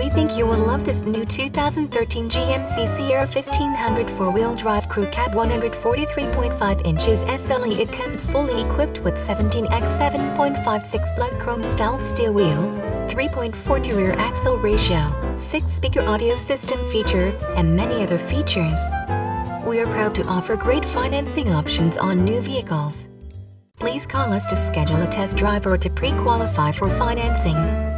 We think you will love this new 2013 GMC Sierra 1500 4-wheel drive crew cab 143.5 inches SLE. It comes fully equipped with 17x 7.56 black chrome styled steel wheels, 3.42 rear axle ratio, 6-speaker audio system feature, and many other features. We are proud to offer great financing options on new vehicles. Please call us to schedule a test drive or to pre-qualify for financing.